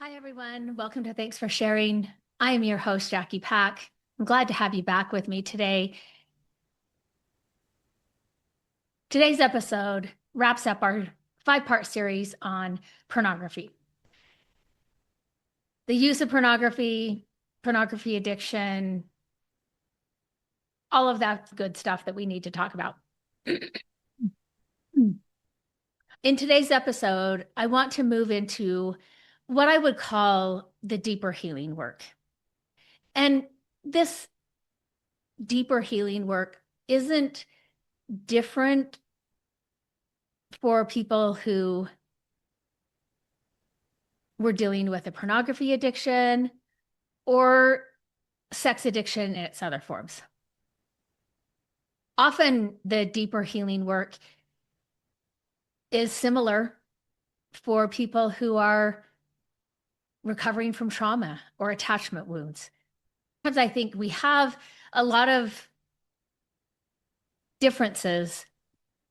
Hi, everyone. Welcome to Thanks for Sharing. I am your host, Jackie Pack. I'm glad to have you back with me today. Today's episode wraps up our 5-part series on pornography. The use of pornography, pornography addiction, all of that good stuff that we need to talk about. In today's episode, I want to move into what I would call the deeper healing work. And this deeper healing work isn't different for people who were dealing with a pornography addiction or sex addiction in its other forms. Often the deeper healing work is similar for people who are recovering from trauma or attachment wounds. Sometimes I think we have a lot of differences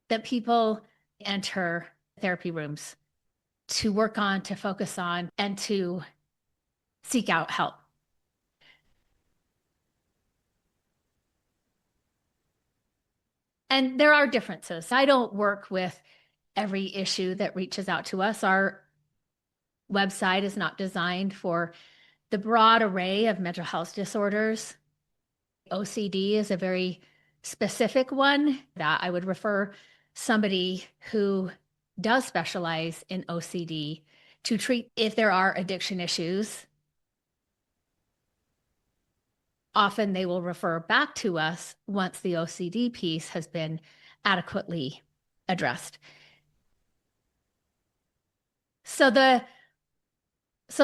that people enter therapy rooms to work on, to focus on, and to seek out help. And there are differences. I don't work with every issue that reaches out to us. Our website is not designed for the broad array of mental health disorders. OCD is a very specific one that I would refer somebody who does specialize in OCD to treat if there are addiction issues. Often they will refer back to us once the OCD piece has been adequately addressed. So the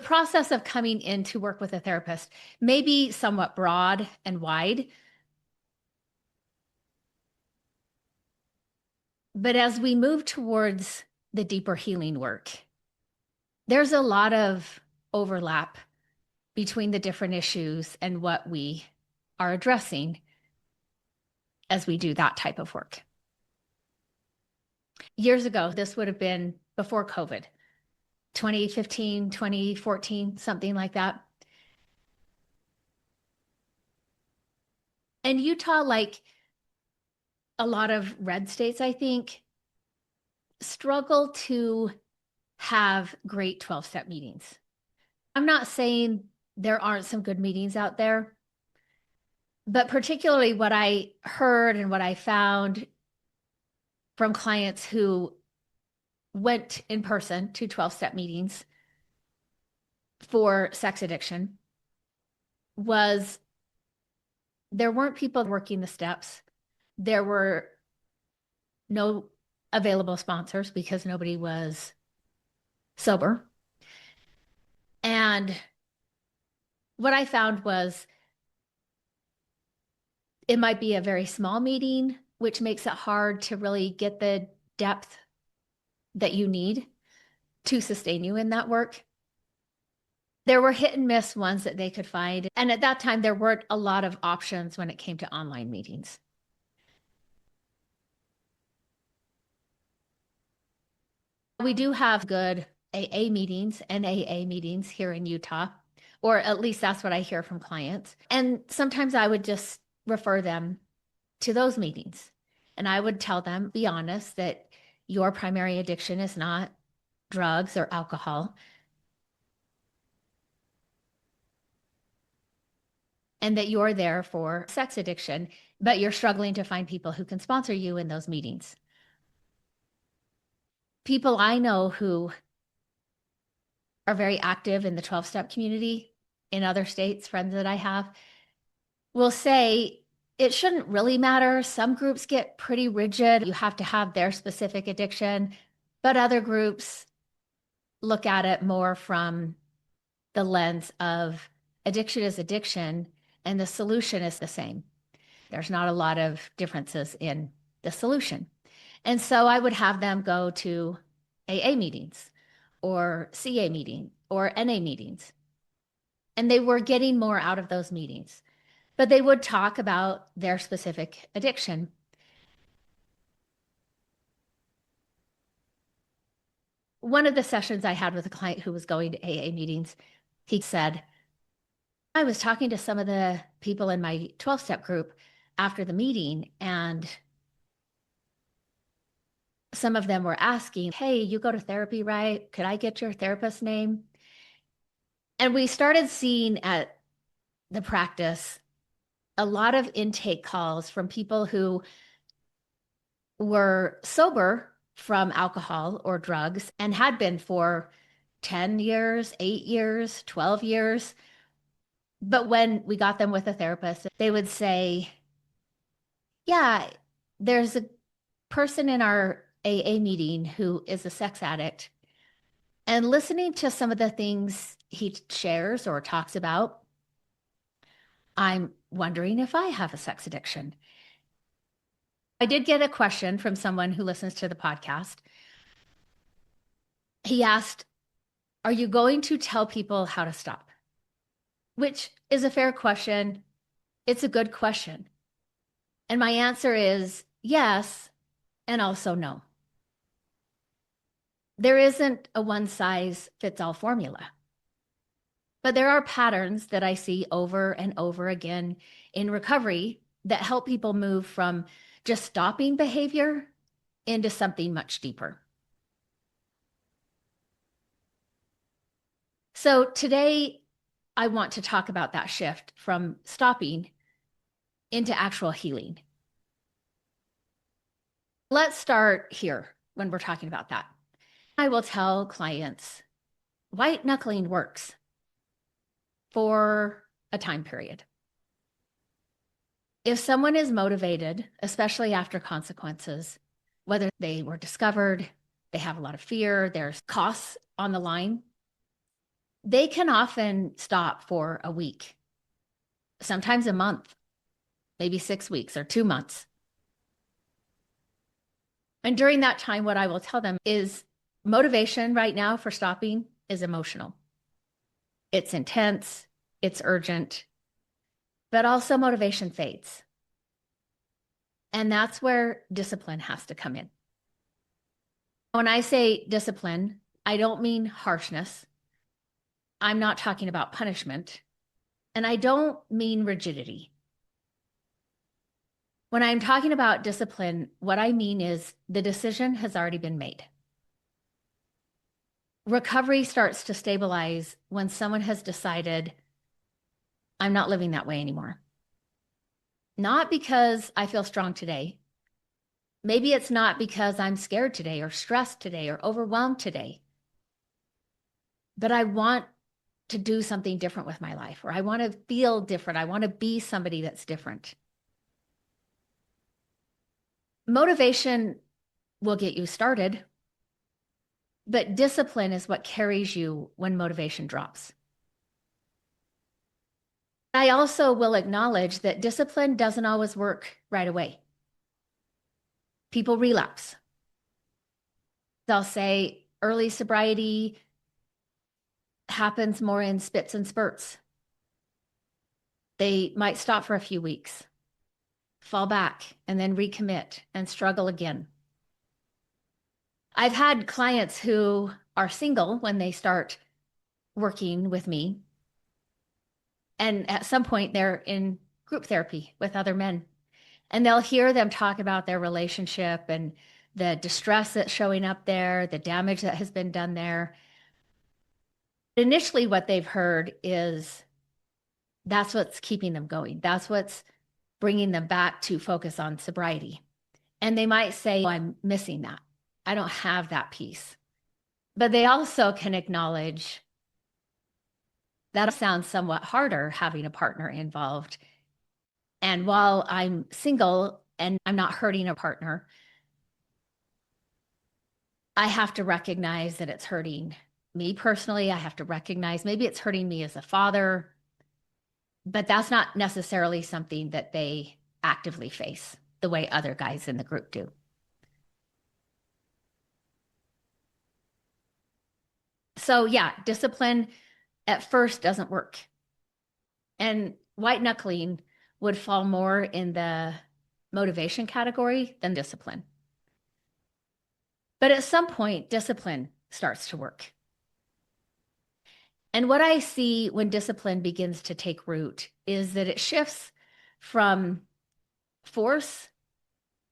process of coming in to work with a therapist may be somewhat broad and wide. But as we move towards the deeper healing work, there's a lot of overlap between the different issues and what we are addressing as we do that type of work. Years ago, this would have been before COVID, 2015, 2014, something like that. And Utah, like a lot of red states, I think, struggle to have great 12-step meetings. I'm not saying there aren't some good meetings out there, but particularly what I heard and what I found from clients who went in person to 12-step meetings for sex addiction was there weren't people working the steps. There were no available sponsors because nobody was sober. And what I found was it might be a very small meeting, which makes it hard to really get the depth that you need to sustain you in that work. There were hit and miss ones that they could find. And at that time, there weren't a lot of options when it came to online meetings. We do have good AA meetings and AA meetings here in Utah, or at least that's what I hear from clients. And sometimes I would just refer them to those meetings. And I would tell them, be honest, that your primary addiction is not drugs or alcohol. And that you're there for sex addiction, but you're struggling to find people who can sponsor you in those meetings. People I know who are very active in the 12-step community in other states, friends that I have, will say it shouldn't really matter. Some groups get pretty rigid. You have to have their specific addiction, but other groups look at it more from the lens of addiction is addiction and the solution is the same. There's not a lot of differences in the solution. And so I would have them go to AA meetings or CA meeting or NA meetings. And they were getting more out of those meetings, but they would talk about their specific addiction. one of the sessions I had with a client who was going to AA meetings, he said, I was talking to some of the people in my 12-step group after the meeting, and some of them were asking, hey, you go to therapy, right? Could I get your therapist's name? And we started seeing at the practice a lot of intake calls from people who were sober from alcohol or drugs and had been for 10 years, 8 years, 12 years. But when we got them with a therapist, they would say, yeah, there's a person in our AA meeting who is a sex addict. And listening to some of the things he shares or talks about, I'm wondering if I have a sex addiction. I did get a question from someone who listens to the podcast. He asked, are you going to tell people how to stop? Which is a fair question. It's a good question. And my answer is yes, and also no. There isn't a one size fits all formula. But there are patterns that I see over and over again in recovery that help people move from just stopping behavior into something much deeper. So today, I want to talk about that shift from stopping into actual healing. Let's start here when we're talking about that. I will tell clients white-knuckling works for a time period. If someone is motivated, especially after consequences, whether they were discovered, they have a lot of fear, there's costs on the line, they can often stop for a week, sometimes a month, maybe 6 weeks or 2 months. And during that time, what I will tell them is motivation right now for stopping is emotional. It's intense, it's urgent, but also motivation fades. And that's where discipline has to come in. When I say discipline, I don't mean harshness. I'm not talking about punishment. And I don't mean rigidity. When I'm talking about discipline, what I mean is the decision has already been made. Recovery starts to stabilize when someone has decided, I'm not living that way anymore. Not because I feel strong today. Maybe it's not because I'm scared today or stressed today or overwhelmed today. But I want to do something different with my life, or I want to feel different. I want to be somebody that's different. Motivation will get you started, but discipline is what carries you when motivation drops. I also will acknowledge that discipline doesn't always work right away. People relapse. They'll say early sobriety happens more in spits and spurts. They might stop for a few weeks, fall back, and then recommit and struggle again. I've had clients who are single when they start working with me, and at some point they're in group therapy with other men, and they'll hear them talk about their relationship and the distress that's showing up there, the damage that has been done there. Initially, what they've heard is that's what's keeping them going. That's what's bringing them back to focus on sobriety. And they might say, oh, I'm missing that. I don't have that piece. But they also can acknowledge that sounds somewhat harder having a partner involved. And while I'm single and I'm not hurting a partner, I have to recognize that it's hurting me personally. I have to recognize maybe it's hurting me as a father, but that's not necessarily something that they actively face the way other guys in the group do. So yeah, discipline at first doesn't work. And white knuckling would fall more in the motivation category than discipline. But at some point, discipline starts to work. And what I see when discipline begins to take root is that it shifts from force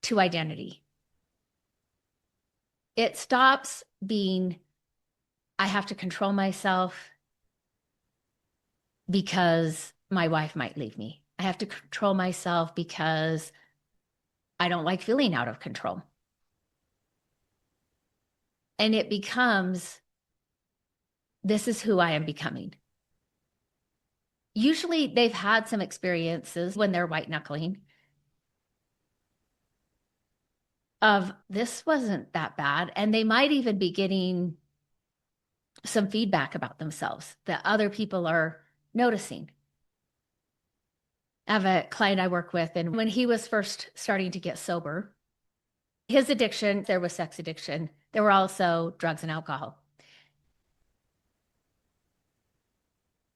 to identity. It stops being, I have to control myself because my wife might leave me. I have to control myself because I don't like feeling out of control. And it becomes, this is who I am becoming. Usually they've had some experiences when they're white-knuckling of this wasn't that bad. And they might even be getting some feedback about themselves that other people are noticing. I have a client I work with, and when he was first starting to get sober, his addiction, there was sex addiction. There were also drugs and alcohol.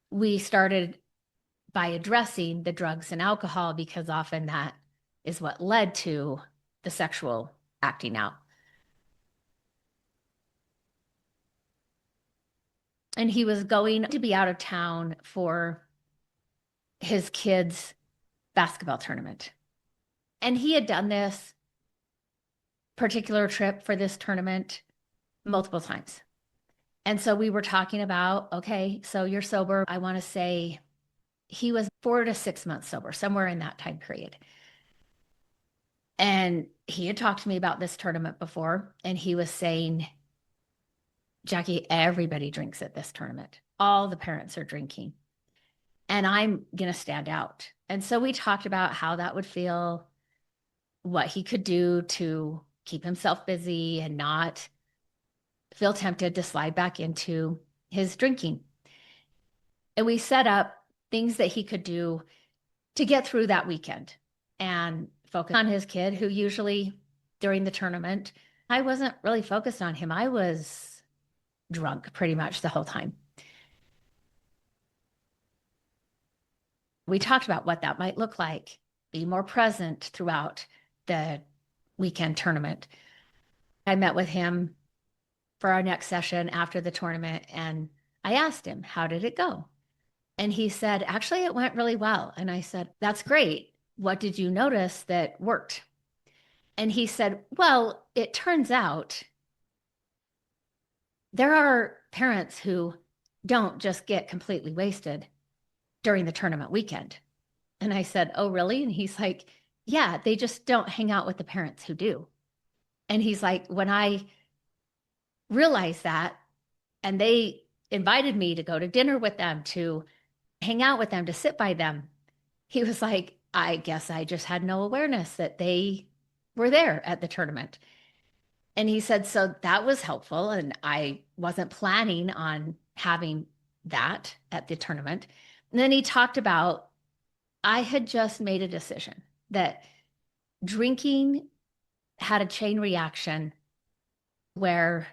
We started by addressing the drugs and alcohol because often that is what led to the sexual acting out. And he was going to be out of town for his kids' basketball tournament. And he had done this particular trip for this tournament multiple times. And so we were talking about, okay, so you're sober. I want to say he was 4 to 6 months sober, somewhere in that time period. And he had talked to me about this tournament before, and he was saying, Jackie, everybody drinks at this tournament. All the parents are drinking, and I'm going to stand out. And so we talked about how that would feel, what he could do to keep himself busy and not feel tempted to slide back into his drinking. And we set up things that he could do to get through that weekend and focus on his kid, who usually during the tournament, I wasn't really focused on him. I was drunk pretty much the whole time. We talked about what that might look like, be more present throughout the weekend tournament. I met with him for our next session after the tournament, and I asked him, how did it go? And he said, actually, it went really well. And I said, that's great. What did you notice that worked? And he said, well, it turns out there are parents who don't just get completely wasted during the tournament weekend. And I said, oh, really? And he's like, yeah, they just don't hang out with the parents who do. And he's like, when I realized that, and they invited me to go to dinner with them, to hang out with them, to sit by them, he was like, I guess I just had no awareness that they were there at the tournament. And he said, so that was helpful. And I wasn't planning on having that at the tournament. And then he talked about, I had just made a decision that drinking had a chain reaction where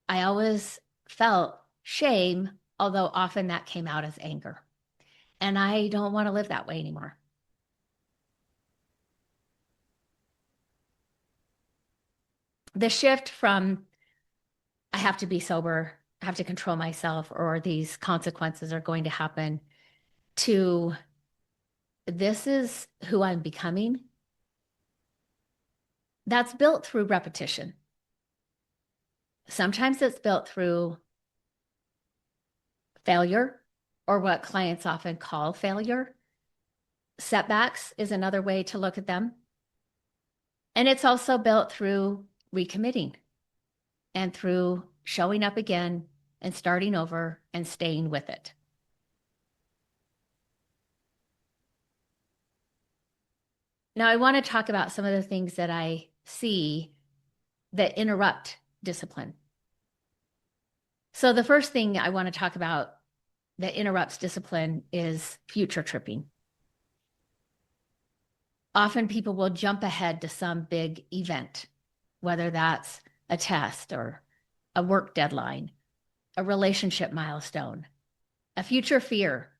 I always felt shame, although often that came out as anger. And I don't want to live that way anymore. The shift from I have to be sober, I have to control myself, or these consequences are going to happen, to this is who I'm becoming, that's built through repetition. Sometimes it's built through failure, or what clients often call failure. Setbacks is another way to look at them. And it's also built through recommitting and through showing up again and starting over and staying with it. Now, I want to talk about some of the things that I see that interrupt discipline. So the first thing I want to talk about that interrupts discipline is future tripping. Often people will jump ahead to some big event, whether that's a test or a work deadline, a relationship milestone, a future fear,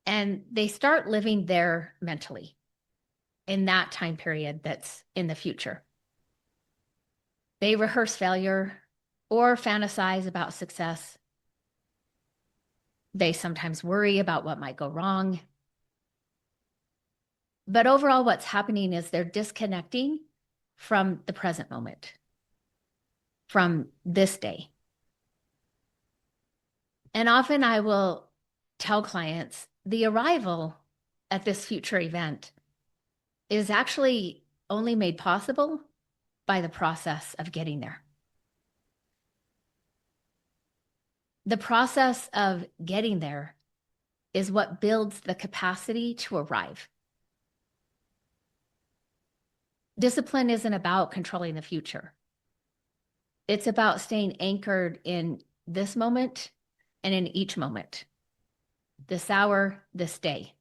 and they start living there mentally in that time period that's in the future. They rehearse failure. or fantasize about success. They sometimes worry about what might go wrong. But overall, what's happening is they're disconnecting from the present moment, from this day. And often I will tell clients the arrival at this future event is actually only made possible by the process of getting there. The process of getting there is what builds the capacity to arrive. Discipline isn't about controlling the future. It's about staying anchored in this moment and in each moment, this hour, this day.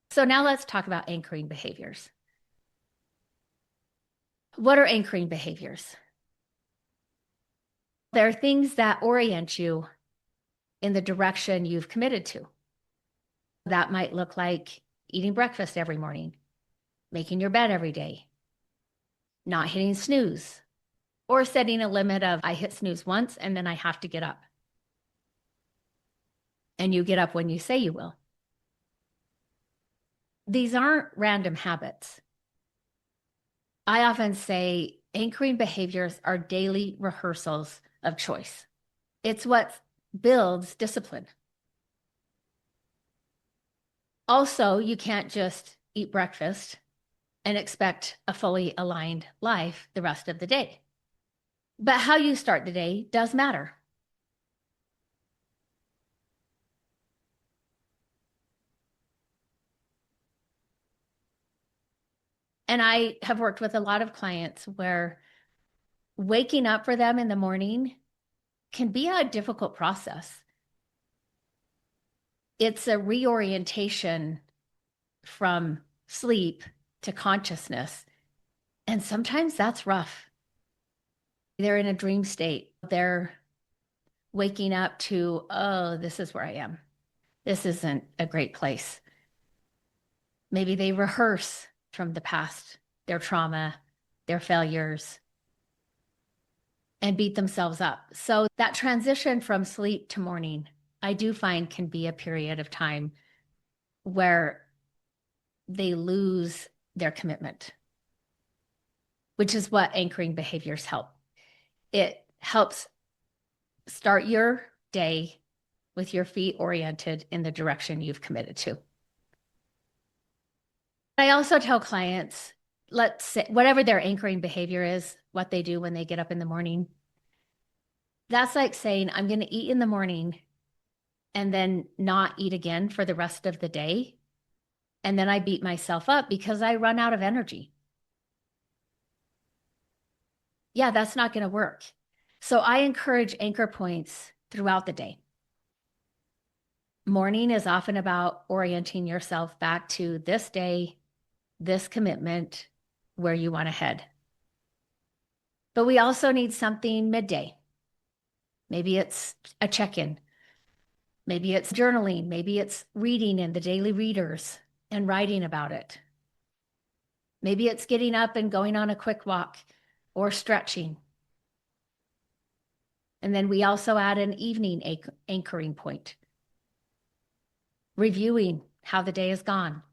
So now let's talk about anchoring behaviors. What are anchoring behaviors? They're things that orient you in the direction you've committed to. That might look like eating breakfast every morning, making your bed every day, not hitting snooze, or setting a limit of I hit snooze once and then I have to get up. And you get up when you say you will. These aren't random habits. I often say anchoring behaviors are daily rehearsals of choice. It's what builds discipline. Also, you can't just eat breakfast and expect a fully aligned life the rest of the day. But how you start the day does matter. And I have worked with a lot of clients where waking up for them in the morning can be a difficult process. It's a reorientation from sleep to consciousness. And sometimes that's rough. They're in a dream state. They're waking up to, oh, this is where I am. This isn't a great place. Maybe they rehearse from the past, their trauma, their failures, and beat themselves up. So that transition from sleep to morning, I do find can be a period of time where they lose their commitment, which is what anchoring behaviors help. It helps start your day with your feet oriented in the direction you've committed to. I also tell clients, let's say whatever their anchoring behavior is, what they do when they get up in the morning, that's like saying, I'm going to eat in the morning and then not eat again for the rest of the day. And then I beat myself up because I run out of energy. Yeah, that's not going to work. So I encourage anchor points throughout the day. Morning is often about orienting yourself back to this day, this commitment, where you want to head. But we also need something midday. Maybe it's a check-in. Maybe it's journaling. Maybe it's reading in the daily readers and writing about it. Maybe it's getting up and going on a quick walk or stretching. And then we also add an evening anchoring point. Reviewing how the day has gone.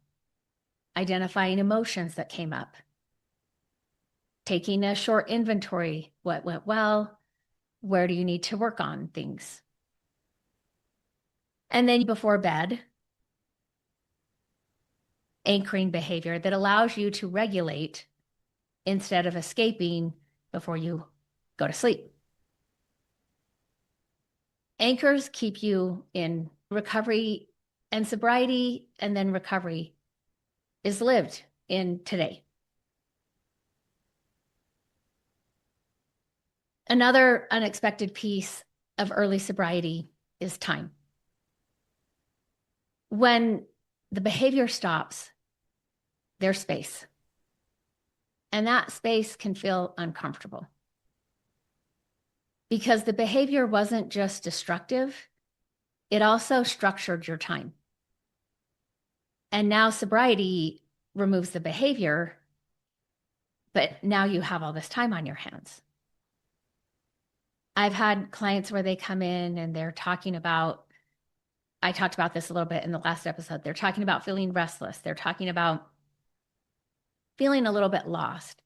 Identifying emotions that came up. Taking a short inventory. What went well? Where do you need to work on things? And then before bed, anchoring behavior that allows you to regulate instead of escaping before you go to sleep. Anchors keep you in recovery and sobriety, and then recovery is lived in today. Another unexpected piece of early sobriety is time. When the behavior stops, there's space. And that space can feel uncomfortable because the behavior wasn't just destructive, it also structured your time. And now sobriety removes the behavior, but now you have all this time on your hands. I've had clients where they come in and they're talking about, I talked about this a little bit in the last episode. They're talking about feeling restless. They're talking about feeling a little bit lost.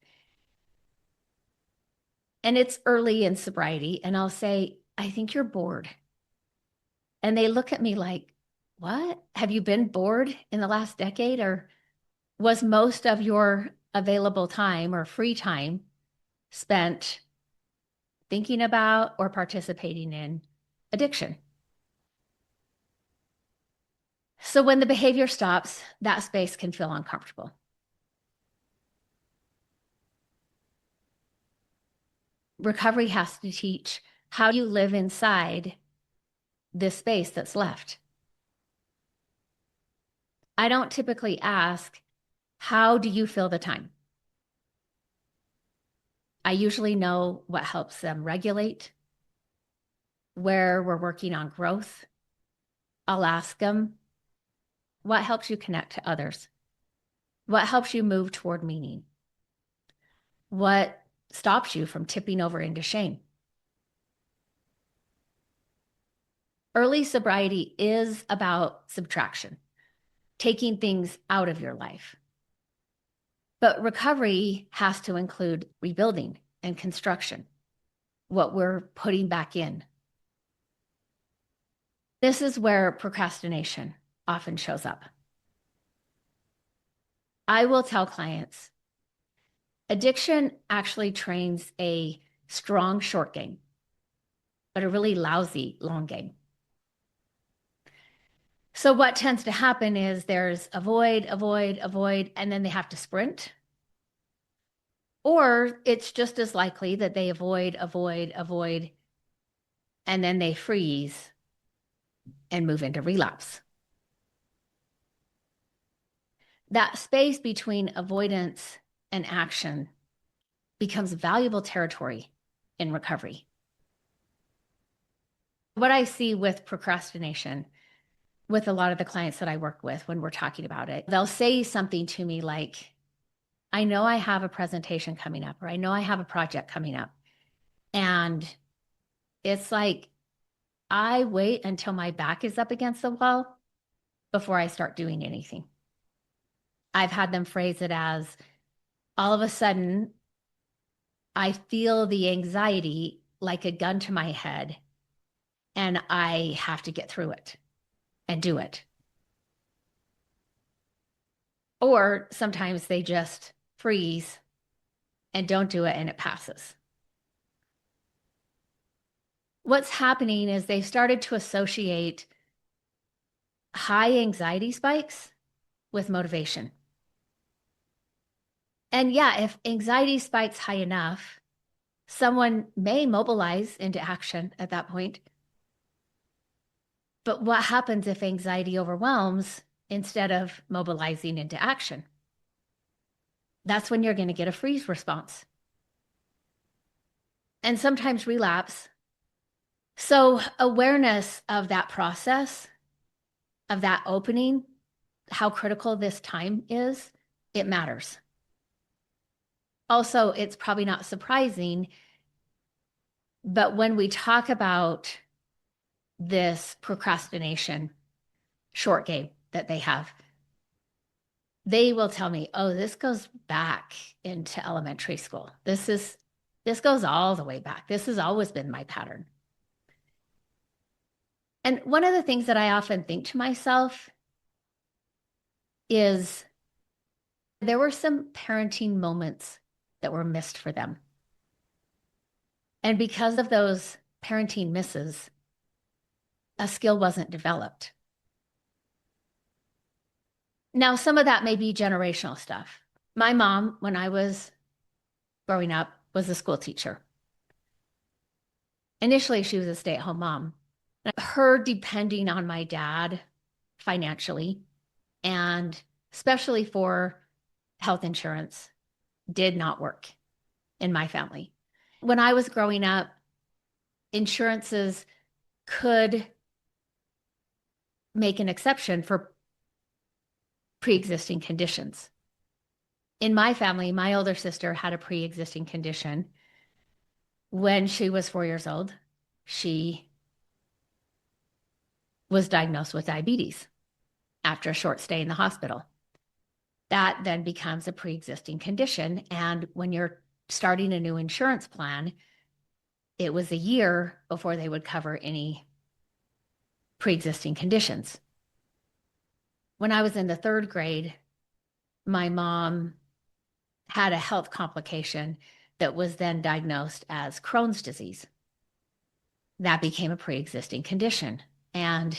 And it's early in sobriety. And I'll say, I think you're bored. And they look at me like, what? Have you been bored in the last decade? Or was most of your available time or free time spent thinking about or participating in addiction? So when the behavior stops, that space can feel uncomfortable. Recovery has to teach how you live inside this space that's left. I don't typically ask, how do you fill the time? I usually know what helps them regulate, where we're working on growth. I'll ask them, what helps you connect to others? What helps you move toward meaning? What stops you from tipping over into shame? Early sobriety is about subtraction, taking things out of your life. But recovery has to include rebuilding and construction, what we're putting back in. This is where procrastination often shows up. I will tell clients, addiction actually trains a strong short game, but a really lousy long game. So what tends to happen is there's avoid, and then they have to sprint. Or it's just as likely that they avoid, and then they freeze and move into relapse. That space between avoidance and action becomes valuable territory in recovery. What I see with procrastination, with a lot of the clients that I work with when we're talking about it, they'll say something to me like, I know I have a presentation coming up, or I know I have a project coming up. And it's like, I wait until my back is up against the wall before I start doing anything. I've had them phrase it as, all of a sudden, I feel the anxiety like a gun to my head, and I have to get through it and do it. Or sometimes they just freeze and don't do it and it passes. What's happening is they've started to associate high anxiety spikes with motivation. And yeah, if anxiety spikes high enough, someone may mobilize into action at that point. But what happens if anxiety overwhelms instead of mobilizing into action? That's when you're going to get a freeze response. And sometimes relapse. So awareness of that process, of that opening, how critical this time is, it matters. Also, it's probably not surprising, but when we talk about this procrastination short game that they have, they will tell me, oh, this goes back into elementary school. This goes all the way back. This has always been my pattern. And one of the things that I often think to myself is there were some parenting moments that were missed for them. And because of those parenting misses, a skill wasn't developed. Now, some of that may be generational stuff. My mom, when I was growing up, was a school teacher. Initially, she was a stay-at-home mom. Her depending on my dad financially, and especially for health insurance, did not work in my family. When I was growing up, insurances could make an exception for pre-existing conditions. In my family, my older sister had a pre-existing condition when she was 4 years old. she was diagnosed with diabetes after a short stay in the hospital. That then becomes a pre-existing condition. And when you're starting a new insurance plan, it was a year before they would cover any pre-existing conditions. When I was in the third grade, my mom had a health complication that was then diagnosed as Crohn's disease. That became a pre-existing condition. And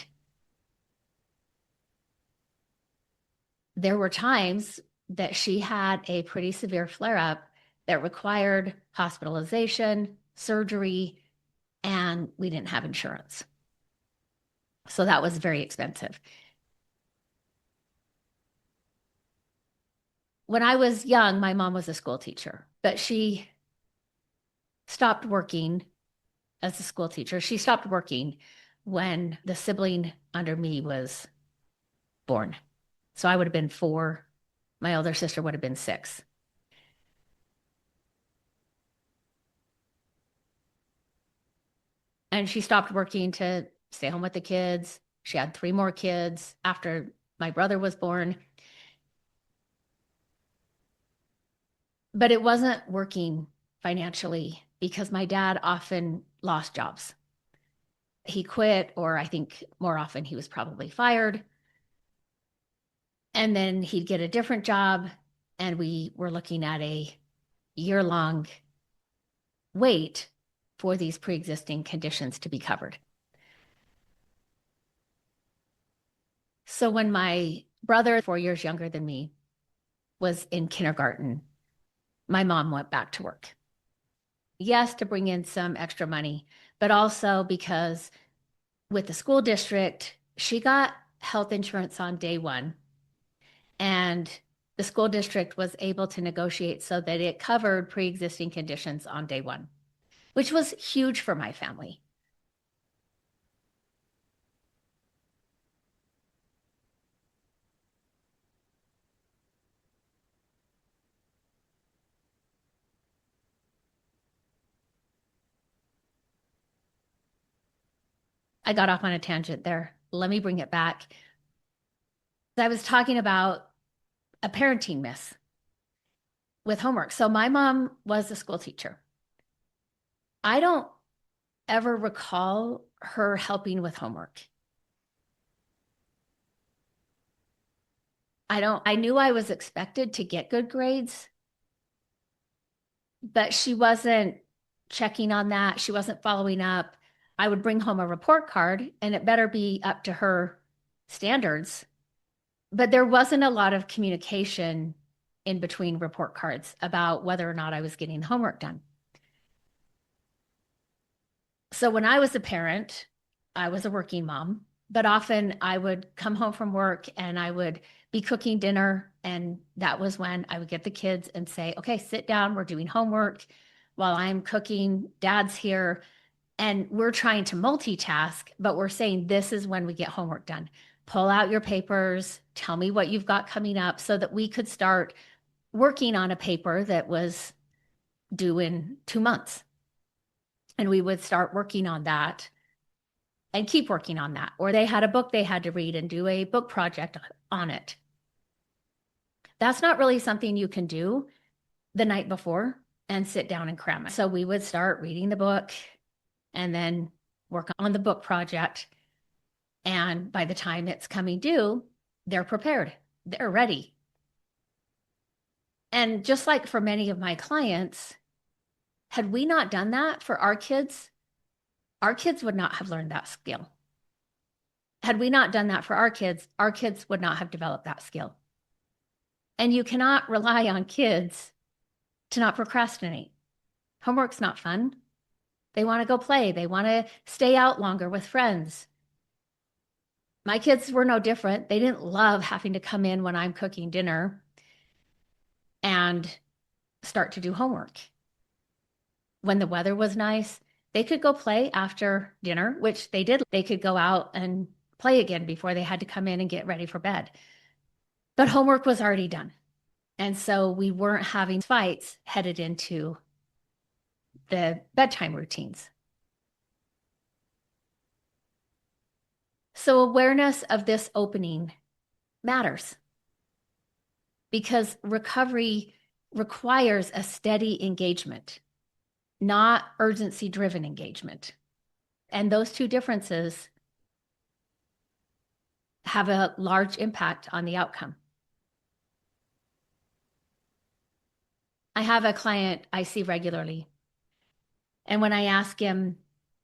there were times that she had a pretty severe flare-up that required hospitalization, surgery, and we didn't have insurance. So that was very expensive. When I was young, my mom was a school teacher, but she stopped working as a school teacher. She stopped working when the sibling under me was born. So I would have been 4. My older sister would have been 6. And she stopped working to stay home with the kids. She had 3 more kids after my brother was born. But it wasn't working financially because my dad often lost jobs. He quit, or I think more often he was probably fired. And then he'd get a different job, and we were looking at a year-long wait for these pre-existing conditions to be covered. So when my brother, 4 years younger than me, was in kindergarten, my mom went back to work. Yes, to bring in some extra money, but also because with the school district, she got health insurance on day one. And the school district was able to negotiate so that it covered pre-existing conditions on day one, which was huge for my family. I got off on a tangent there. Let me bring it back. I was talking about a parenting myth with homework. So my mom was a school teacher. I don't ever recall her helping with homework. I knew I was expected to get good grades, but she wasn't checking on that. She wasn't following up. I would bring home a report card and it better be up to her standards. But there wasn't a lot of communication in between report cards about whether or not I was getting homework done. So when I was a parent, I was a working mom, but often I would come home from work and I would be cooking dinner. And that was when I would get the kids and say, okay, sit down, we're doing homework while I'm cooking, dad's here. And we're trying to multitask, but we're saying this is when we get homework done. Pull out your papers, tell me what you've got coming up so that we could start working on a paper that was due in 2 months. And we would start working on that and keep working on that. Or they had a book they had to read and do a book project on it. That's not really something you can do the night before and sit down and cram it. So we would start reading the book and then work on the book project. And by the time it's coming due, they're prepared, they're ready. And just like for many of my clients, had we not done that for our kids would not have learned that skill. Had we not done that for our kids would not have developed that skill. And you cannot rely on kids to not procrastinate. Homework's not fun. They want to go play. They want to stay out longer with friends. My kids were no different. They didn't love having to come in when I'm cooking dinner and start to do homework. When the weather was nice, they could go play after dinner, which they did. They could go out and play again before they had to come in and get ready for bed. But homework was already done. And so we weren't having fights headed into the bedtime routines. So awareness of this opening matters because recovery requires a steady engagement, not urgency-driven engagement. And those two differences have a large impact on the outcome. I have a client I see regularly. And when I ask him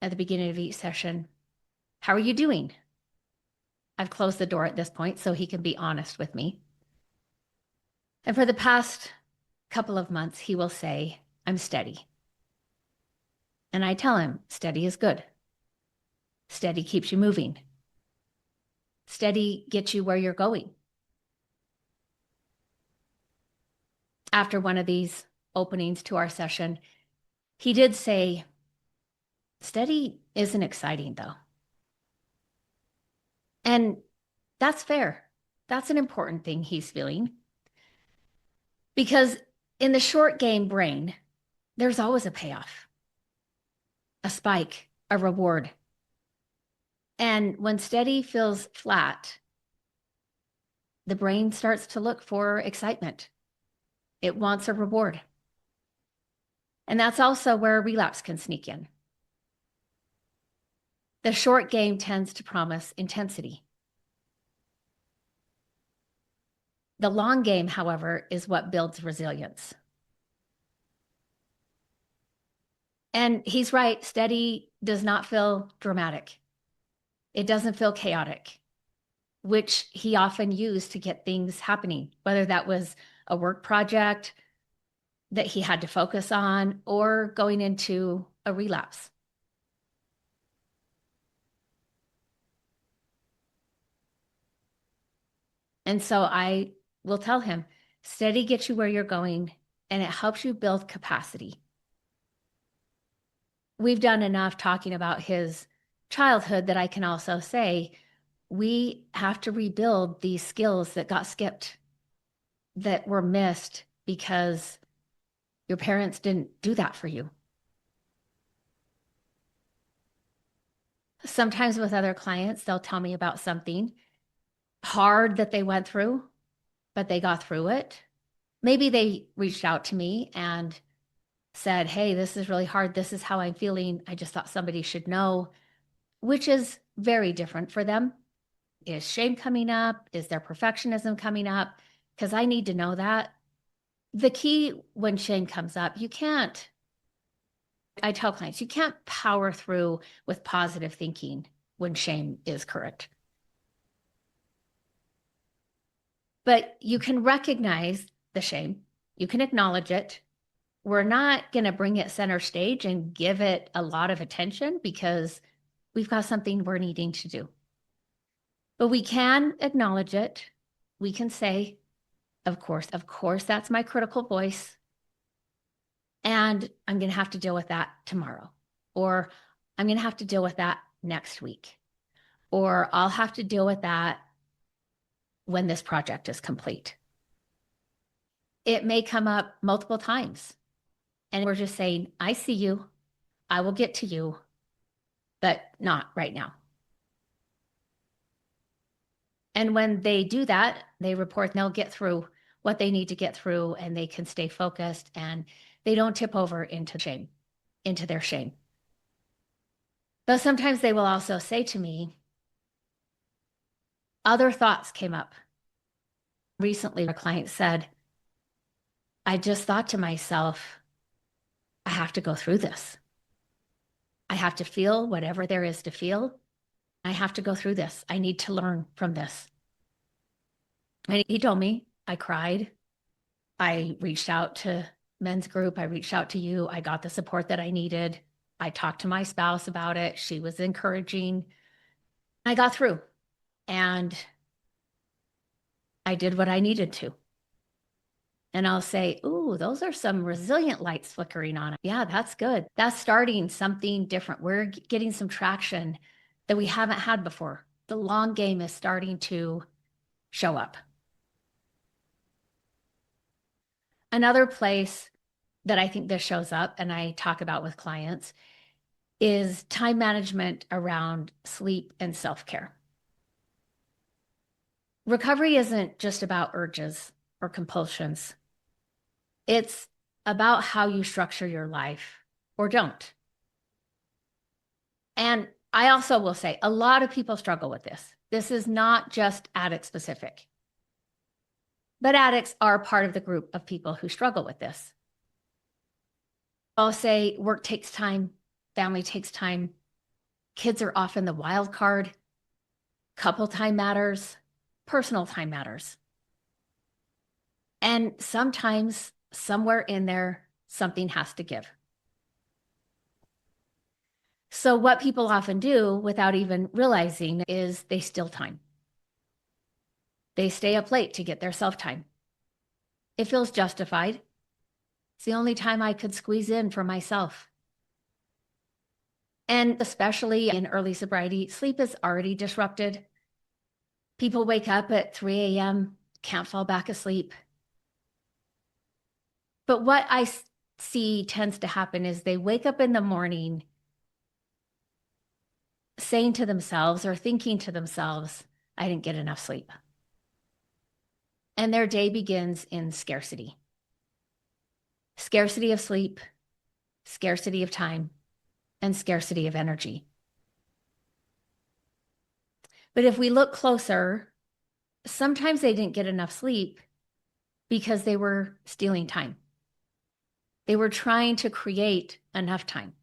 at the beginning of each session, how are you doing? I've closed the door at this point so he can be honest with me. And for the past couple of months, he will say, I'm steady. And I tell him, steady is good. Steady keeps you moving. Steady gets you where you're going. After one of these openings to our session, he did say, steady isn't exciting though. And that's fair. That's an important thing he's feeling. Because in the short game brain, there's always a payoff, a spike, a reward. And when steady feels flat, the brain starts to look for excitement. It wants a reward. And that's also where relapse can sneak in. The short game tends to promise intensity. The long game, however, is what builds resilience. And he's right, steady does not feel dramatic. It doesn't feel chaotic, which he often used to get things happening, whether that was a work project that he had to focus on or going into a relapse. And so I will tell him, steady gets you where you're going and it helps you build capacity. We've done enough talking about his childhood that I can also say we have to rebuild these skills that got skipped, that were missed because your parents didn't do that for you. Sometimes with other clients, they'll tell me about something hard that they went through, but they got through it. Maybe they reached out to me and said, hey, this is really hard. This is how I'm feeling. I just thought somebody should know, which is very different for them. Is shame coming up? Is their perfectionism coming up? Because I need to know that. The key when shame comes up, I tell clients, you can't power through with positive thinking when shame is correct. But you can recognize the shame. You can acknowledge it. We're not going to bring it center stage and give it a lot of attention because we've got something we're needing to do. But we can acknowledge it. We can say, of course, that's my critical voice. And I'm going to have to deal with that tomorrow. Or I'm going to have to deal with that next week. Or I'll have to deal with that when this project is complete. It may come up multiple times. And we're just saying, I see you. I will get to you, but not right now. And when they do that, they report they'll get through what they need to get through and they can stay focused and they don't tip over into shame, into their shame. But sometimes they will also say to me, other thoughts came up. Recently, a client said, I just thought to myself, I have to go through this. I have to feel whatever there is to feel. I have to go through this. I need to learn from this. And he told me, I cried. I reached out to men's group. I reached out to you. I got the support that I needed. I talked to my spouse about it. She was encouraging. I got through and I did what I needed to. And I'll say, ooh, those are some resilient lights flickering on it. Yeah, that's good. That's starting something different. We're getting some traction that we haven't had before. The long game is starting to show up. Another place that I think this shows up and I talk about with clients is time management around sleep and self-care. Recovery isn't just about urges or compulsions. It's about how you structure your life or don't. And I also will say a lot of people struggle with this. This is not just addict specific, but addicts are part of the group of people who struggle with this. I'll say work takes time, family takes time, kids are often the wild card, couple time matters, personal time matters. And sometimes somewhere in there, something has to give. So what people often do without even realizing is they steal time. They stay up late to get their self-time. It feels justified. It's the only time I could squeeze in for myself. And especially in early sobriety, sleep is already disrupted. People wake up at 3 a.m., can't fall back asleep. But what I see tends to happen is they wake up in the morning saying to themselves or thinking to themselves, I didn't get enough sleep. And their day begins in scarcity. Scarcity of sleep, scarcity of time, and scarcity of energy. But if we look closer, sometimes they didn't get enough sleep because they were stealing time. They were trying to create enough time.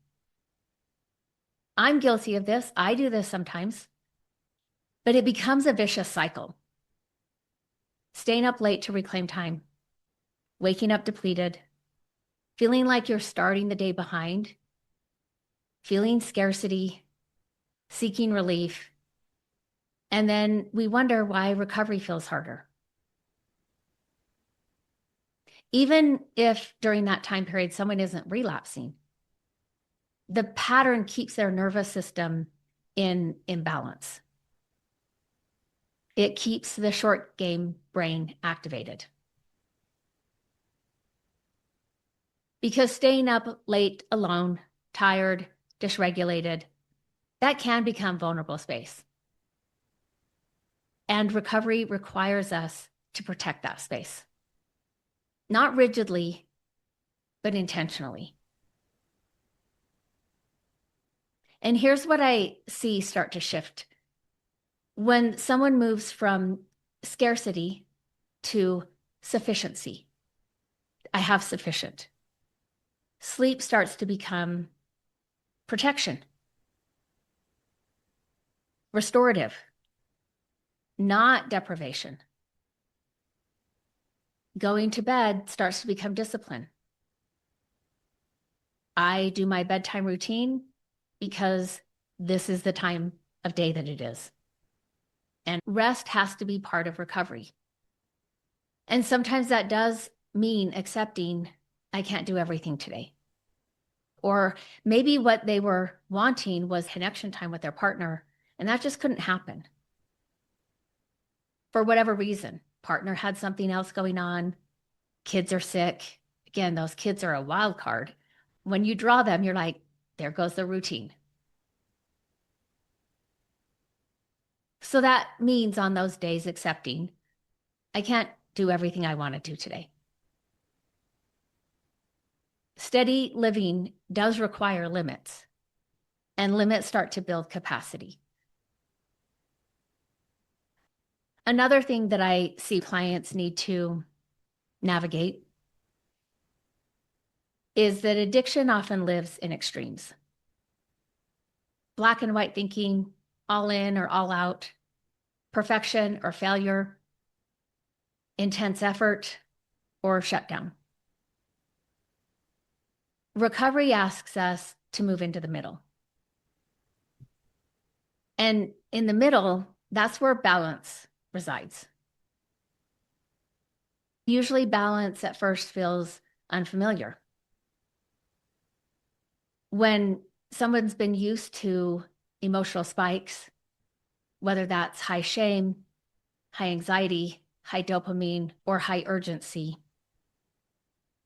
I'm guilty of this. I do this sometimes, but it becomes a vicious cycle. Staying up late to reclaim time, waking up depleted, feeling like you're starting the day behind, feeling scarcity, seeking relief, and then we wonder why recovery feels harder. Even if during that time period someone isn't relapsing, the pattern keeps their nervous system in imbalance. It keeps the short game brain activated. Because staying up late alone, tired, dysregulated, that can become vulnerable space. And recovery requires us to protect that space. Not rigidly, but intentionally. And here's what I see start to shift. When someone moves from scarcity to sufficiency, I have sufficient. Sleep starts to become protection, restorative, not deprivation. Going to bed starts to become discipline. I do my bedtime routine because this is the time of day that it is. And rest has to be part of recovery. And sometimes that does mean accepting I can't do everything today. Or maybe what they were wanting was connection time with their partner, and that just couldn't happen. For whatever reason, partner had something else going on, kids are sick. Again, those kids are a wild card. When you draw them, you're like, there goes the routine. So that means on those days accepting, I can't do everything I want to do today. Steady living does require limits, and limits start to build capacity. Another thing that I see clients need to navigate is that addiction often lives in extremes. Black and white thinking, all in or all out, perfection or failure, intense effort or shutdown. Recovery asks us to move into the middle. And in the middle, that's where balance resides. Usually balance at first feels unfamiliar. When someone's been used to emotional spikes, whether that's high shame, high anxiety, high dopamine, or high urgency,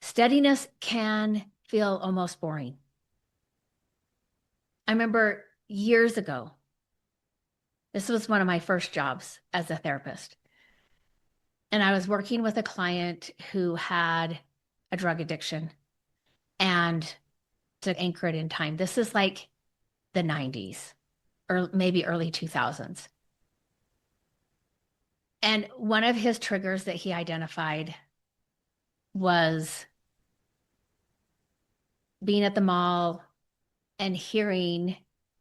steadiness can feel almost boring. I remember years ago, this was one of my first jobs as a therapist. And I was working with a client who had a drug addiction and to anchor it in time. This is like the 90s or maybe early 2000s. And one of his triggers that he identified was being at the mall and hearing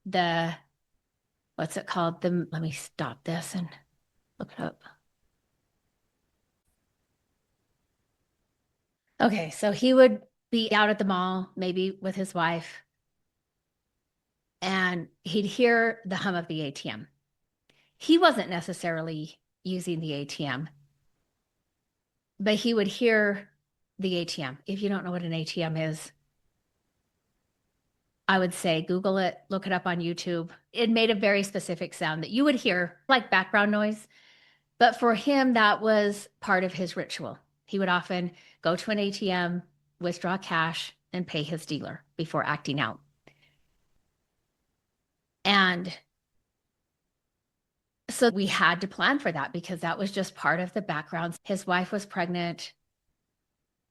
the, what's it called? Let me stop this and look it up. Okay, so he would be out at the mall, maybe with his wife, and he'd hear the hum of the ATM. He wasn't necessarily using the ATM, but he would hear the ATM. If you don't know what an ATM is, I would say Google it, look it up on YouTube. It made a very specific sound that you would hear like background noise. But for him, that was part of his ritual. He would often go to an ATM, withdraw cash, and pay his dealer before acting out. And so we had to plan for that because that was just part of the background. His wife was pregnant.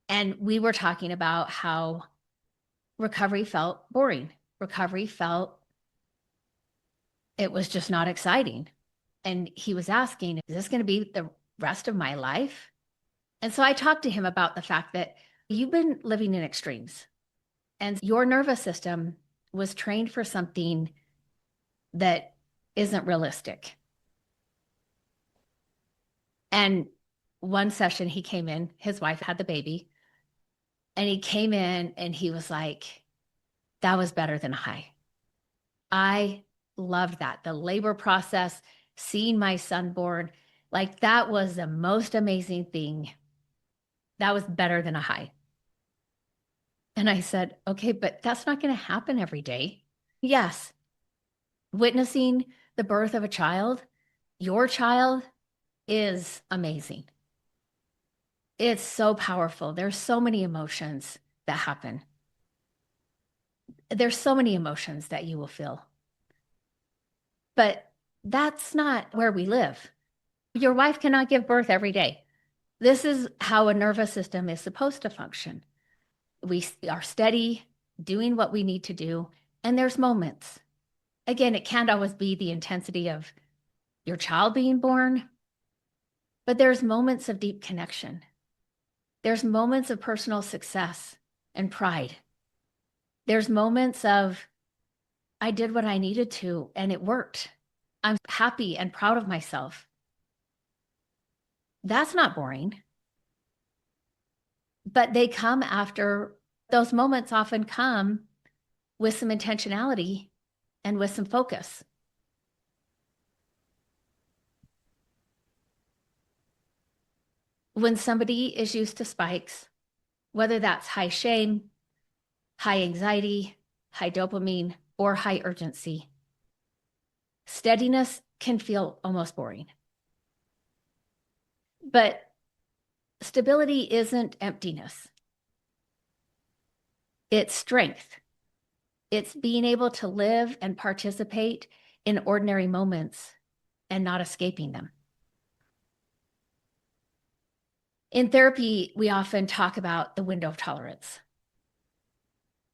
And we were talking about how recovery felt boring. Recovery felt, it was just not exciting. And he was asking, is this going to be the rest of my life? And so I talked to him about the fact that you've been living in extremes and your nervous system was trained for something that isn't realistic. And one session he came in, his wife had the baby, and he came in and he was like, that was better than a high. I loved that. The labor process, seeing my son born, like that was the most amazing thing. That was better than a high. And I said, okay, but that's not going to happen every day. Yes, witnessing the birth of a child, your child, is amazing. It's so powerful. There's so many emotions that happen. There's so many emotions that you will feel. But that's not where we live. Your wife cannot give birth every day. This is how a nervous system is supposed to function. We are steady, doing what we need to do, and there's moments. Again, it can't always be the intensity of your child being born, but there's moments of deep connection. There's moments of personal success and pride. There's moments of, I did what I needed to and it worked. I'm happy and proud of myself. That's not boring. But they come after, those moments often come with some intentionality and with some focus. When somebody is used to spikes, whether that's high shame, high anxiety, high dopamine, or high urgency, steadiness can feel almost boring. But stability isn't emptiness. It's strength. It's being able to live and participate in ordinary moments and not escaping them. In therapy, we often talk about the window of tolerance.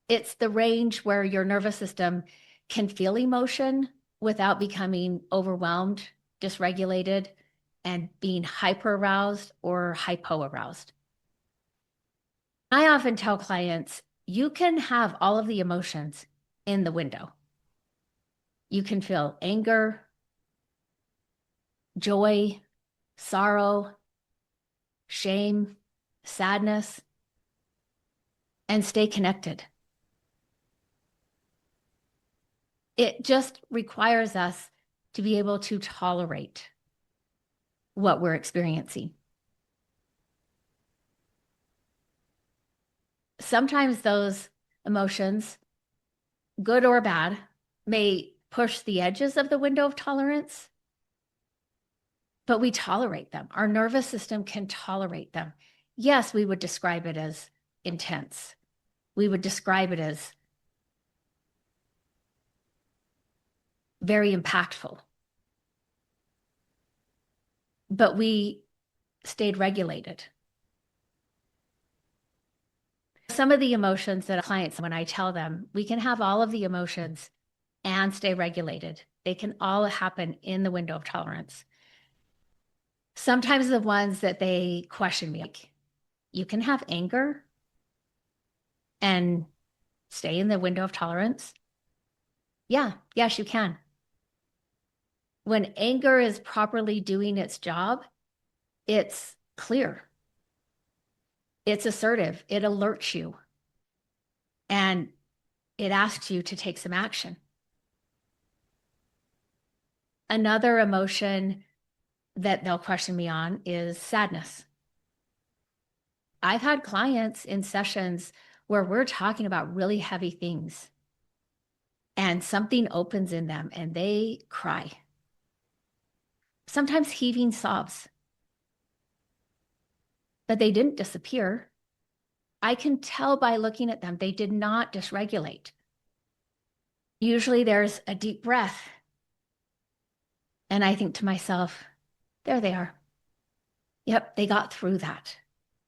It's the range where your nervous system can feel emotion without becoming overwhelmed, dysregulated, and being hyper-aroused or hypo-aroused. I often tell clients, you can have all of the emotions in the window. You can feel anger, joy, sorrow, shame, sadness, and stay connected. It just requires us to be able to tolerate what we're experiencing. Sometimes those emotions, good or bad, may push the edges of the window of tolerance, but we tolerate them. Our nervous system can tolerate them. Yes, we would describe it as intense. We would describe it as very impactful. But we stayed regulated. Some of the emotions that clients, when I tell them, we can have all of the emotions and stay regulated. They can all happen in the window of tolerance. Sometimes the ones that they question me, like, you can have anger and stay in the window of tolerance. Yeah, yes, you can. When anger is properly doing its job, it's clear, it's assertive, it alerts you, and it asks you to take some action. Another emotion that they'll question me on is sadness. I've had clients in sessions where we're talking about really heavy things and something opens in them and they cry. Sometimes heaving sobs, but they didn't disappear. I can tell by looking at them, they did not dysregulate. Usually there's a deep breath. And I think to myself, there they are. Yep, they got through that.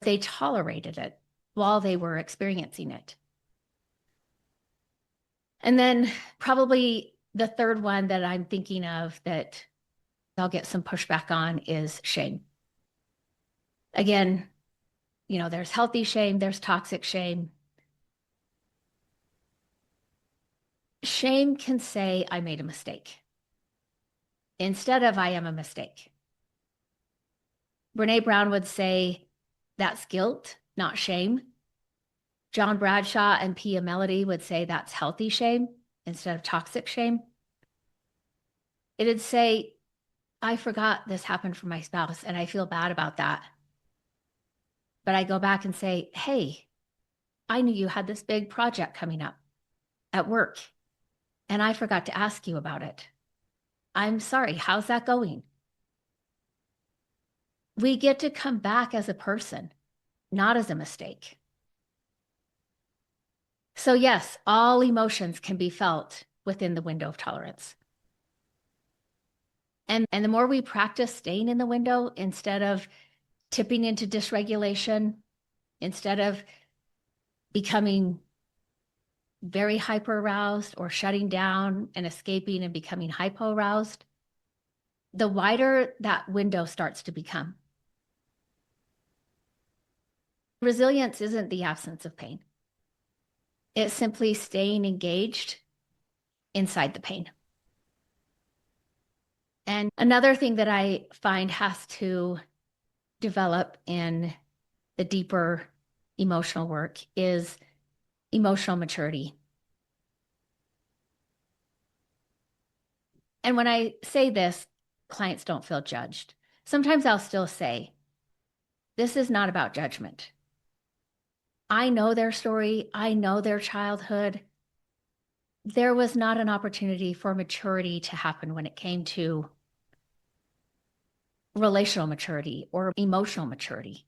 They tolerated it while they were experiencing it. And then probably the third one that I'm thinking of that I'll get some pushback on is shame. Again, there's healthy shame, there's toxic shame. Shame can say, I made a mistake, instead of I am a mistake. Brene Brown would say, that's guilt, not shame. John Bradshaw and Pia Mellody would say that's healthy shame instead of toxic shame. It'd say, I forgot this happened for my spouse and I feel bad about that. But I go back and say, hey, I knew you had this big project coming up at work and I forgot to ask you about it. I'm sorry, how's that going? We get to come back as a person, not as a mistake. So yes, all emotions can be felt within the window of tolerance. And the more we practice staying in the window instead of tipping into dysregulation, instead of becoming very hyper aroused or shutting down and escaping and becoming hypo aroused, the wider that window starts to become. Resilience isn't the absence of pain. It's simply staying engaged inside the pain. And another thing that I find has to develop in the deeper emotional work is emotional maturity. And when I say this, clients don't feel judged. Sometimes I'll still say, this is not about judgment. I know their story. I know their childhood. There was not an opportunity for maturity to happen when it came to relational maturity or emotional maturity.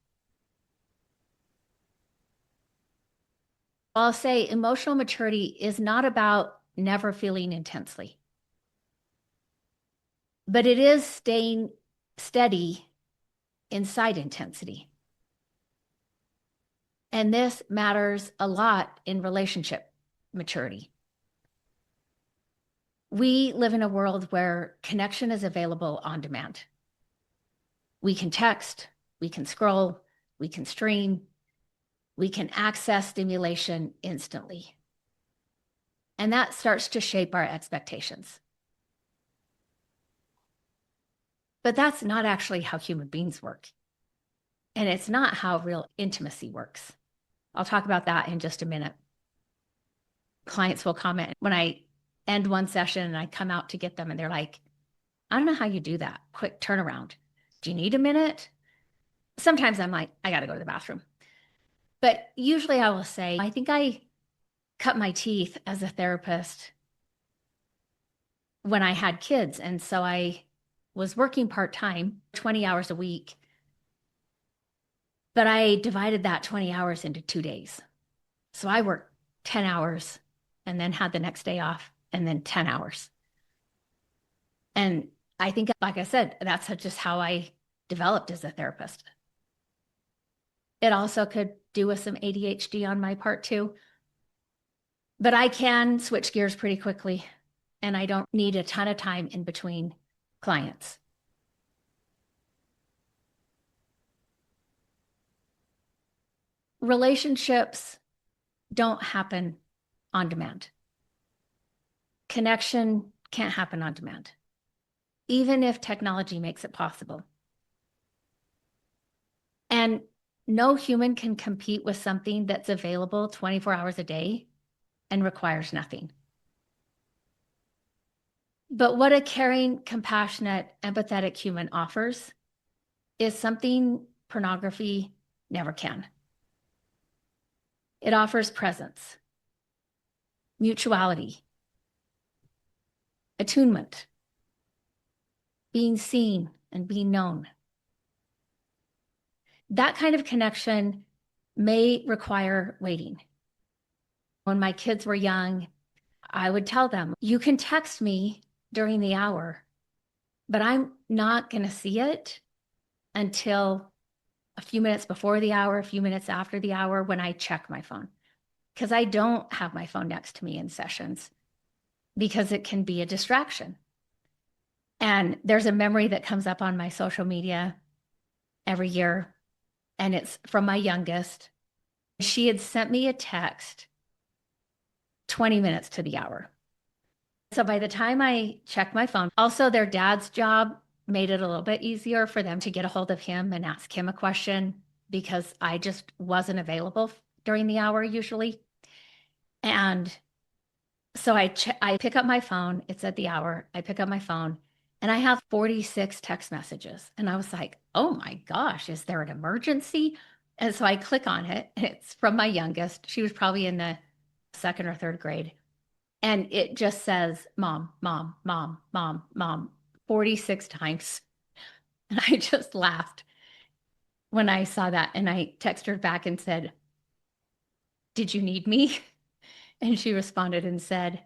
I'll say emotional maturity is not about never feeling intensely, but it is staying steady inside intensity. And this matters a lot in relationship maturity. We live in a world where connection is available on demand. We can text, we can scroll, we can stream, we can access stimulation instantly. And that starts to shape our expectations. But that's not actually how human beings work. And it's not how real intimacy works. I'll talk about that in just a minute. Clients will comment when I end one session and I come out to get them and they're like, I don't know how you do that. Quick turnaround. Do you need a minute? Sometimes I'm like, I got to go to the bathroom. But usually I will say, I think I cut my teeth as a therapist when I had kids. And so I was working part-time, 20 hours a week. But I divided that 20 hours into 2 days. So I worked 10 hours and then had the next day off and then 10 hours. And I think, like I said, that's just how I developed as a therapist. It also could do with some ADHD on my part too. But I can switch gears pretty quickly, and I don't need a ton of time in between clients. Relationships don't happen on demand. Connection can't happen on demand, even if technology makes it possible. And no human can compete with something that's available 24 hours a day and requires nothing. But what a caring, compassionate, empathetic human offers is something pornography never can. It offers presence, mutuality, attunement, being seen and being known. That kind of connection may require waiting. When my kids were young, I would tell them, you can text me during the hour, but I'm not going to see it until a few minutes before the hour, a few minutes after the hour when I check my phone. Because I don't have my phone next to me in sessions because it can be a distraction. And there's a memory that comes up on my social media every year, and it's from my youngest. She had sent me a text 20 minutes to the hour. So by the time I checked my phone, also their dad's job made it a little bit easier for them to get a hold of him and ask him a question because I just wasn't available during the hour usually. And so I pick up my phone. It's at the hour. I pick up my phone and I have 46 text messages. And I was like, oh my gosh, is there an emergency? And so I click on it. And it's from my youngest. She was probably in the second or third grade. And it just says, Mom, Mom, Mom, Mom, Mom, 46 times. And I just laughed when I saw that. And I texted her back and said, did you need me? And she responded and said,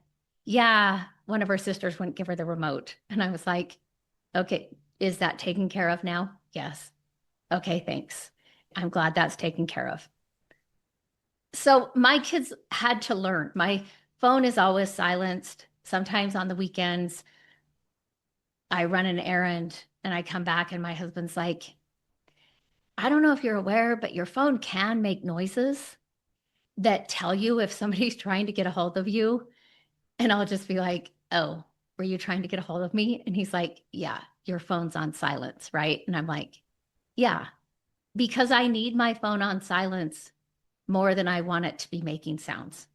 yeah, one of her sisters wouldn't give her the remote. And I was like, okay, is that taken care of now? Yes. Okay, thanks. I'm glad that's taken care of. So my kids had to learn. My phone is always silenced. Sometimes on the weekends, I run an errand and I come back and my husband's like, I don't know if you're aware, but your phone can make noises that tell you if somebody's trying to get a hold of you. And I'll just be like, oh, were you trying to get a hold of me? And he's like, yeah, your phone's on silence, right? And I'm like, yeah, because I need my phone on silence more than I want it to be making sounds.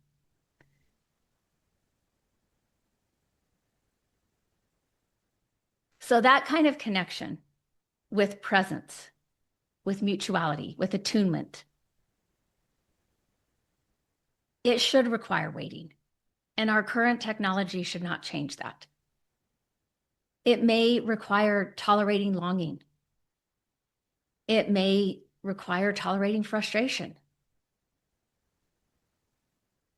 So that kind of connection with presence, with mutuality, with attunement, it should require waiting. And our current technology should not change that. It may require tolerating longing. It may require tolerating frustration.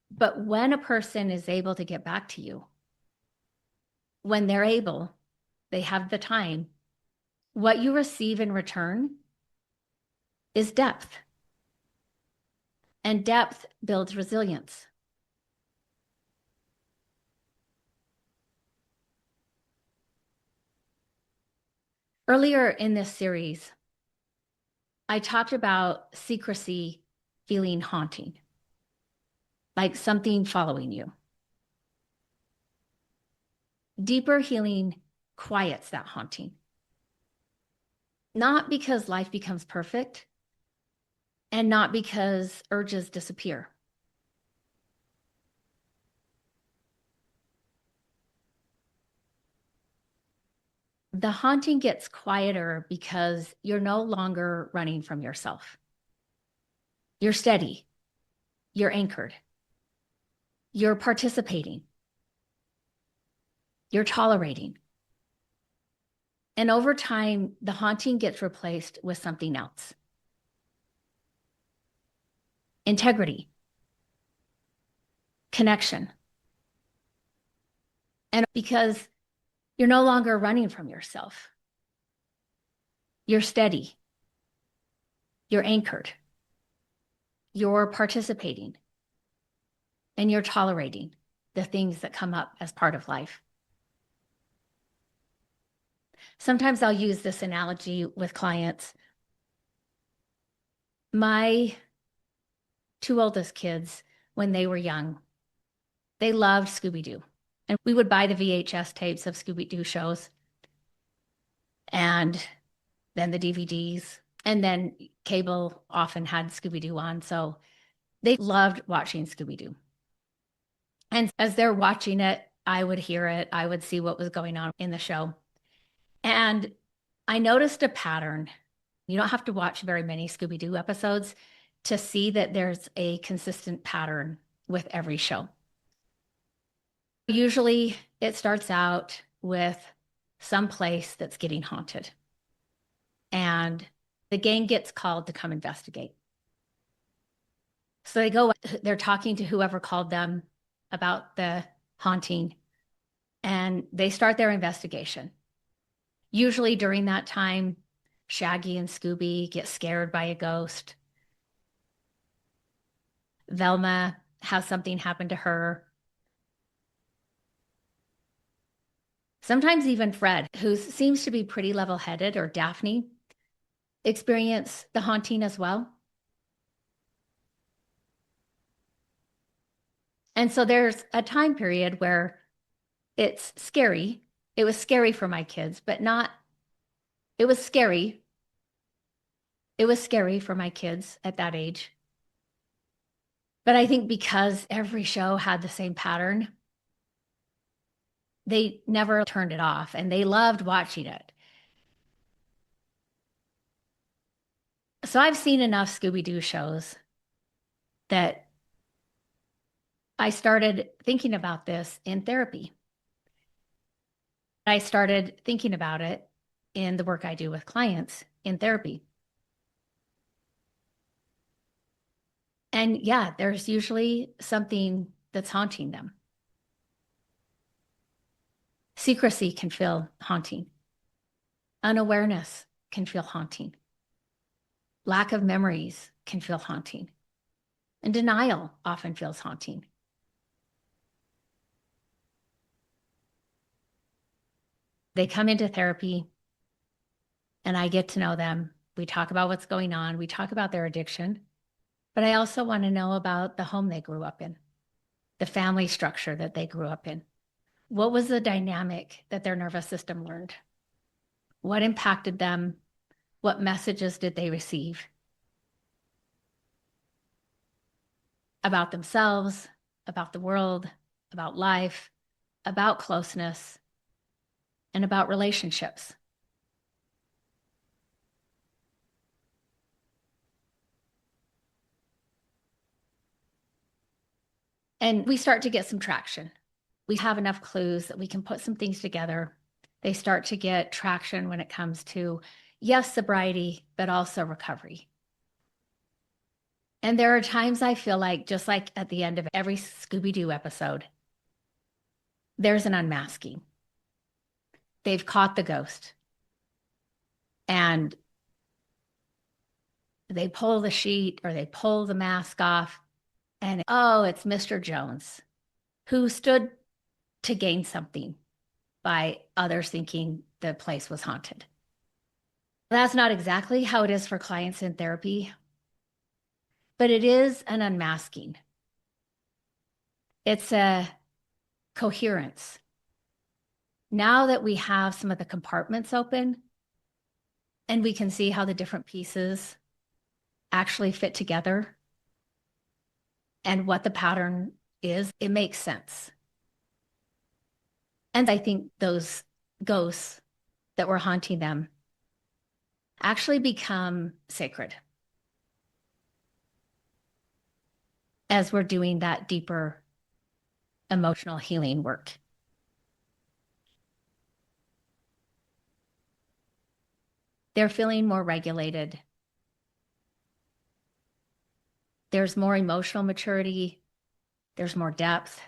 But when a person is able to get back to you, when they're able, they have the time, what you receive in return is depth. And depth builds resilience. Earlier in this series, I talked about secrecy feeling haunting, like something following you. Deeper healing quiets that haunting. Not because life becomes perfect and not because urges disappear. The haunting gets quieter because you're no longer running from yourself. You're steady. You're anchored. You're participating. You're tolerating. And over time, the haunting gets replaced with something else. Integrity. Connection. And because you're no longer running from yourself. You're steady. You're anchored. You're participating. And you're tolerating the things that come up as part of life. Sometimes I'll use this analogy with clients. My two oldest kids, when they were young, they loved Scooby-Doo. And we would buy the VHS tapes of Scooby-Doo shows and then the DVDs. And then cable often had Scooby-Doo on. So they loved watching Scooby-Doo. And as they're watching it, I would hear it. I would see what was going on in the show. And I noticed a pattern. You don't have to watch very many Scooby-Doo episodes to see that there's a consistent pattern with every show. Usually it starts out with some place that's getting haunted. And the gang gets called to come investigate. So they're talking to whoever called them about the haunting, and they start their investigation. Usually during that time, Shaggy and Scooby get scared by a ghost. Velma has something happen to her. Sometimes even Fred, who seems to be pretty level-headed, or Daphne, experience the haunting as well. And so there's a time period where it's scary. It was scary for my kids, but not, it was scary. It was scary for my kids at that age. But I think because every show had the same pattern, they never turned it off and they loved watching it. So I've seen enough Scooby-Doo shows that I started thinking about this in therapy. I started thinking about it in the work I do with clients in therapy. And yeah, there's usually something that's haunting them. Secrecy can feel haunting. Unawareness can feel haunting. Lack of memories can feel haunting. And denial often feels haunting. They come into therapy and I get to know them. We talk about what's going on. We talk about their addiction. But I also want to know about the home they grew up in, the family structure that they grew up in. What was the dynamic that their nervous system learned? What impacted them? What messages did they receive about themselves, about the world, about life, about closeness, and about relationships? And we start to get some traction. We have enough clues that we can put some things together. They start to get traction when it comes to, yes, sobriety, but also recovery. And there are times I feel like, just like at the end of every Scooby-Doo episode, there's an unmasking. They've caught the ghost. And they pull the sheet or they pull the mask off. And oh, it's Mr. Jones, who stood to gain something by others thinking the place was haunted. That's not exactly how it is for clients in therapy, but it is an unmasking. It's a coherence. Now that we have some of the compartments open and we can see how the different pieces actually fit together and what the pattern is, it makes sense. And I think those ghosts that were haunting them actually become sacred as we're doing that deeper emotional healing work. They're feeling more regulated. There's more emotional maturity. There's more depth.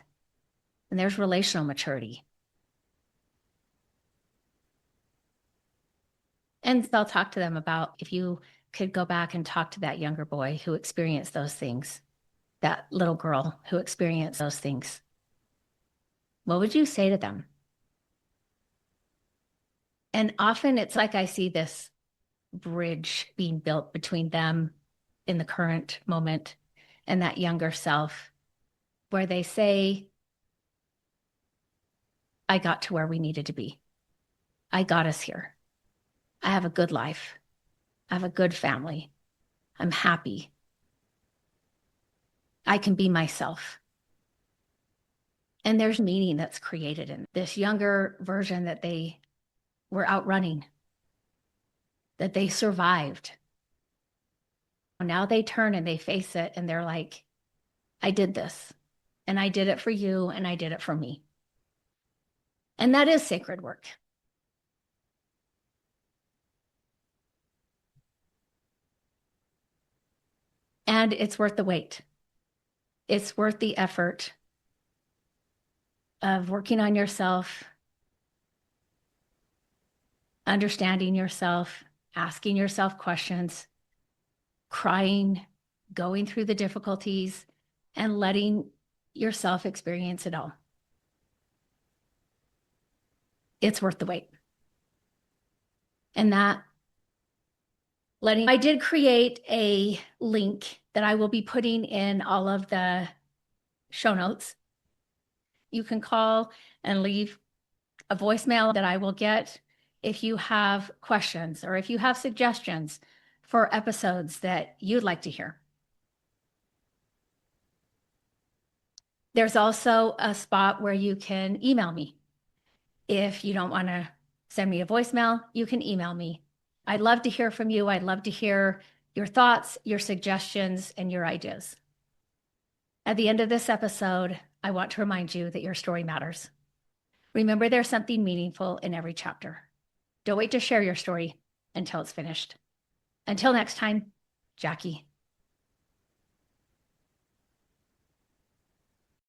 And there's relational maturity. And I'll talk to them about if you could go back and talk to that younger boy who experienced those things, that little girl who experienced those things. What would you say to them? And often it's like I see this bridge being built between them in the current moment and that younger self, where they say, I got to where we needed to be. I got us here. I have a good life. I have a good family. I'm happy. I can be myself. And there's meaning that's created in this younger version that they were outrunning, that they survived. Now they turn and they face it and they're like, I did this and I did it for you and I did it for me. And that is sacred work. And it's worth the wait. It's worth the effort of working on yourself, understanding yourself, asking yourself questions, crying, going through the difficulties, and letting yourself experience it all. It's worth the wait. And that I did create a link that I will be putting in all of the show notes. You can call and leave a voicemail that I will get if you have questions or if you have suggestions for episodes that you'd like to hear. There's also a spot where you can email me. If you don't want to send me a voicemail, you can email me. I'd love to hear from you. I'd love to hear your thoughts, your suggestions, and your ideas. At the end of this episode, I want to remind you that your story matters. Remember, there's something meaningful in every chapter. Don't wait to share your story until it's finished. Until next time, Jackie.